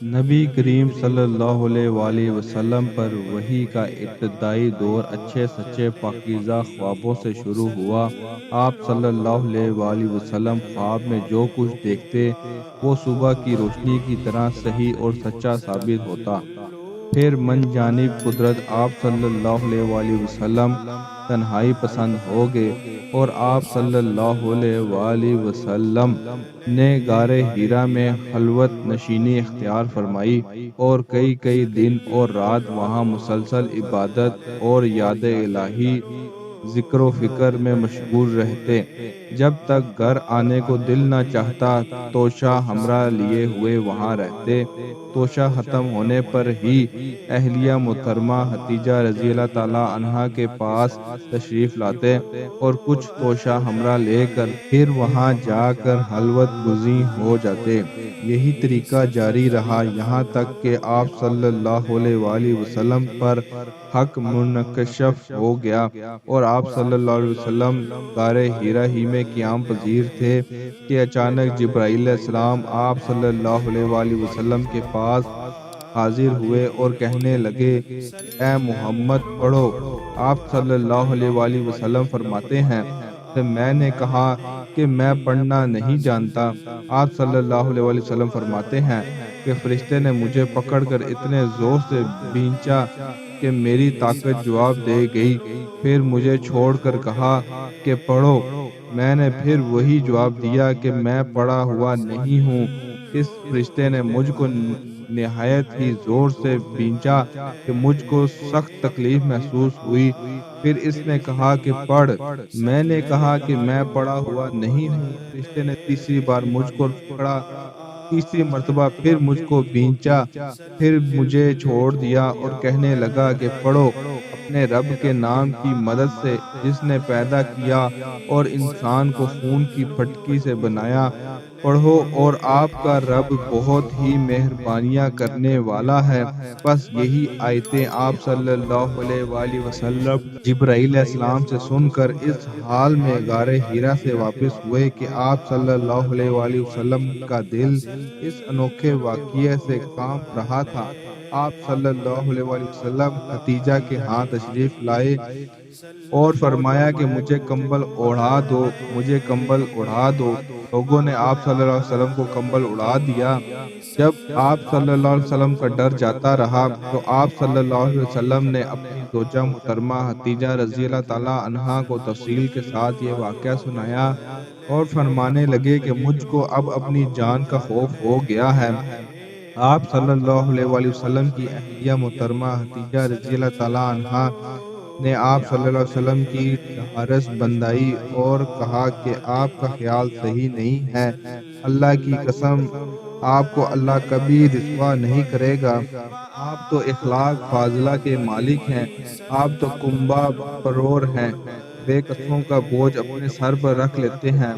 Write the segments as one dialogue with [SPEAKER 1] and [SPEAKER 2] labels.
[SPEAKER 1] نبی کریم صلی اللہ علیہ وآلہ وسلم پر وحی کا ابتدائی دور اچھے سچے پاکیزہ خوابوں سے شروع ہوا۔ آپ صلی اللہ علیہ وآلہ وسلم خواب میں جو کچھ دیکھتے وہ صبح کی روشنی کی طرح صحیح اور سچا ثابت ہوتا۔ پھر من جانب قدرت آپ صلی اللہ علیہ وآلہ وسلم تنہائی پسند ہو گئے اور آپ صلی اللہ علیہ وآلہ وسلم نے غار حرا میں خلوت نشینی اختیار فرمائی اور کئی دن اور رات وہاں مسلسل عبادت اور یاد الہی ذکر و فکر میں مشغول رہتے، جب تک گھر آنے کو دل نہ چاہتا۔ توشہ ہمراہ لیے ہوئے وہاں رہتے۔ توشہ ختم ہونے پر ہی اہلیہ محترمہ ختیجہ رضی اللہ تعالیٰ عنہا کے پاس تشریف لاتے اور کچھ توشہ ہمراہ لے کر پھر وہاں جا کر خلوت گزین ہو جاتے۔ یہی طریقہ جاری رہا یہاں تک کہ آپ صلی اللہ علیہ وآلہ وسلم پر حق منکشف ہو گیا اور آپ صلی اللہ علیہ وسلم غار حرا ہی میں قیام پذیر تھے کہ اچانک جبرائیل علیہ السلام آپ صلی اللہ علیہ وآلہ وسلم کے پاس حاضر ہوئے اور کہنے لگے، اے محمد پڑھو۔ آپ صلی اللہ علیہ وآلہ وسلم فرماتے ہیں کہ میں نے کہا کہ میں پڑھنا نہیں جانتا۔ آپ صلی اللہ علیہ وآلہ وسلم فرماتے ہیں کہ فرشتے نے مجھے پکڑ کر اتنے زور سے بھینچا کہ میری طاقت جواب دے گئی، پھر مجھے چھوڑ کر کہا کہ پڑھو۔ میں نے پھر وہی جواب دیا کہ میں پڑھا ہوا نہیں ہوں۔ اس فرشتے نے مجھ کو نہایت ہی زور سے بھینچا کہ مجھ کو سخت تکلیف محسوس ہوئی۔ پھر اس نے کہا کہ پڑھ۔ میں نے کہا کہ میں پڑھا ہوا نہیں ہوں۔ فرشتے نے تیسری بار مجھ کو پکڑا، تیسری مرتبہ پھر مجھ کو بھینچا، پھر مجھے چھوڑ دیا اور کہنے لگا کہ پڑھو اپنے رب کے نام کی مدد سے جس نے پیدا کیا اور انسان کو خون کی پھٹکی سے بنایا۔ پڑھو اور آپ کا رب بہت ہی مہربانیاں کرنے والا ہے۔ بس یہی آیتیں آپ صلی اللہ علیہ وآلہ وسلم جبرائیل علیہ السلام سے سن کر اس حال میں غار حرا سے واپس ہوئے کہ آپ صلی اللہ علیہ وآلہ وسلم کا دل اس انوکھے واقعے سے کانپ رہا تھا۔ آپ صلی اللہ علیہ وآلہ وسلم ختیجہ کے ہاں تشریف لائے اور فرمایا کہ مجھے کمبل اوڑھا دو، مجھے کمبل اوڑھا دو۔ لوگوں نے آپ صلی اللہ علیہ وسلم کو کمبل اڑا دیا۔ جب آپ صلی اللہ علیہ وسلم کا ڈر جاتا رہا تو آپ صلی اللہ علیہ وسلم نے اپنی زوجہ محترمہ ختیجہ رضی اللہ تعالیٰ عنہا کو تفصیل کے ساتھ یہ واقعہ سنایا اور فرمانے لگے کہ مجھ کو اب اپنی جان کا خوف ہو گیا ہے۔ آپ صلی اللہ علیہ وآلہ وسلم کی اہلیہ محترمہ ختیجہ رضی اللہ تعالیٰ عنہا نے آپ صلی اللہ علیہ وسلم کی ڈھارس بندائی اور کہا کہ آپ کا خیال صحیح نہیں ہے، اللہ کی قسم آپ کو اللہ کبھی رسوا نہیں کرے گا۔ آپ تو اخلاق فاضلہ کے مالک ہیں، آپ تو کنبہ پرور ہیں، بے کسوں کا بوجھ اپنے سر پر رکھ لیتے ہیں،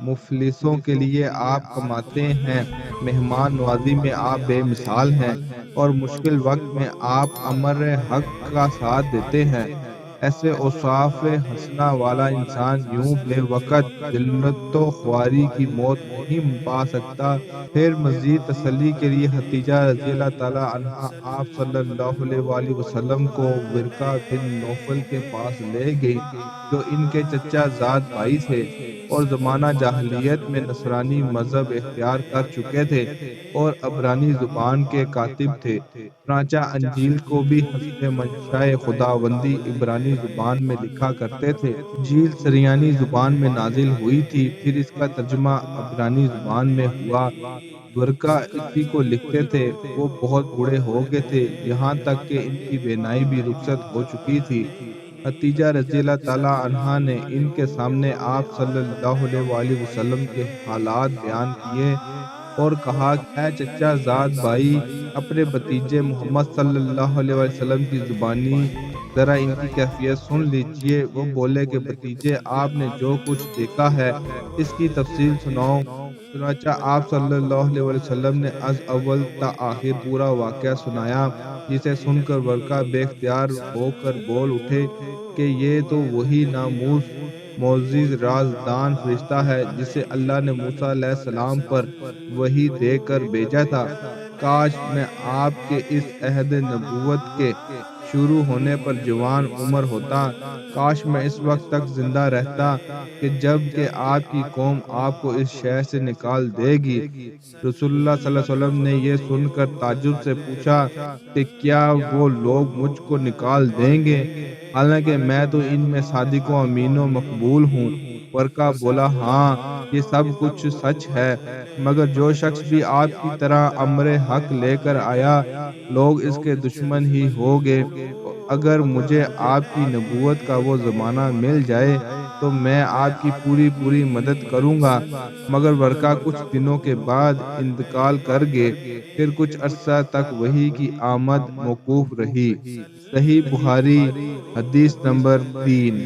[SPEAKER 1] مفلسوں کے لیے آپ کماتے ہیں، مہمان نوازی میں آپ بے مثال ہیں اور مشکل وقت میں آپ امر حق کا ساتھ دیتے ہیں۔ ایسے اوصاف حسنہ والا انسان یوں بے وقت ذلت و خواری کی موت نہیں پا سکتا۔ پھر مزید تسلی کے لیے ختیجہ رضی اللہ تعالیٰ عنہا آپ صلی اللہ علیہ وآلہ وسلم کو ورقہ بن نوفل کے پاس لے گئی جو ان کے چچا زاد بھائی تھے اور زمانہ جاہلیت میں نصرانی مذہب اختیار کر چکے تھے اور عبرانی زبان کے کاتب تھے، چنانچہ انجیل کو بھی حسب منشاء خداوندی عبرانی زبان میں لکھا کرتے تھے۔ انجیل سریانی زبان میں نازل ہوئی تھی، پھر اس کا ترجمہ عبرانی زبان میں ہوا۔ ورقہ اسی کو لکھتے تھے۔ وہ بہت بوڑھے ہو گئے تھے، یہاں تک کہ ان کی بینائی بھی رخصت ہو چکی تھی۔ ختیجہ رضی اللہ تعالیٰ عنہا نے ان کے سامنے آپ صلی اللہ علیہ وآلہ وسلم کے حالات بیان کیے اور کہا، اے چچا زاد بھائی، اپنے بھتیجے محمد صلی اللہ علیہ وسلم کی زبانی ذرا ان کی کیفیت سن لیجئے۔ وہ بولے کہ بھتیجے، آپ نے جو کچھ دیکھا ہے اس کی تفصیل سناؤ۔ چنانچہ آپ صلی اللہ علیہ وسلم نے از اول تا آخر پورا واقعہ سنایا، جسے سن کر ورقہ بے اختیار ہو کر بول اٹھے کہ یہ تو وہی ناموس معزز رازدان فرشتہ ہے جسے اللہ نے موسیٰ علیہ السلام پر وحی دے کر بھیجا تھا۔ کاش میں آپ کے اس عہد نبوت کے شروع ہونے پر جوان عمر ہوتا، کاش میں اس وقت تک زندہ رہتا کہ جب کہ آپ کی قوم آپ کو اس شہر سے نکال دے گی۔ رسول اللہ صلی اللہ علیہ وسلم نے یہ سن کر تعجب سے پوچھا کہ کیا وہ لوگ مجھ کو نکال دیں گے حالانکہ میں تو ان میں صادق و امین و مقبول ہوں؟ ورقہ بولا، ہاں یہ سب کچھ سچ ہے، مگر جو شخص بھی آپ کی طرح امر حق لے کر آیا لوگ اس کے دشمن ہی ہوگے۔ اگر مجھے آپ کی نبوت کا وہ زمانہ مل جائے تو میں آپ کی پوری مدد کروں گا، مگر ورقہ کچھ دنوں کے بعد انتقال کر گئے۔ پھر کچھ عرصہ تک وحی کی آمد موقوف رہی۔ صحیح بخاری، حدیث نمبر 3۔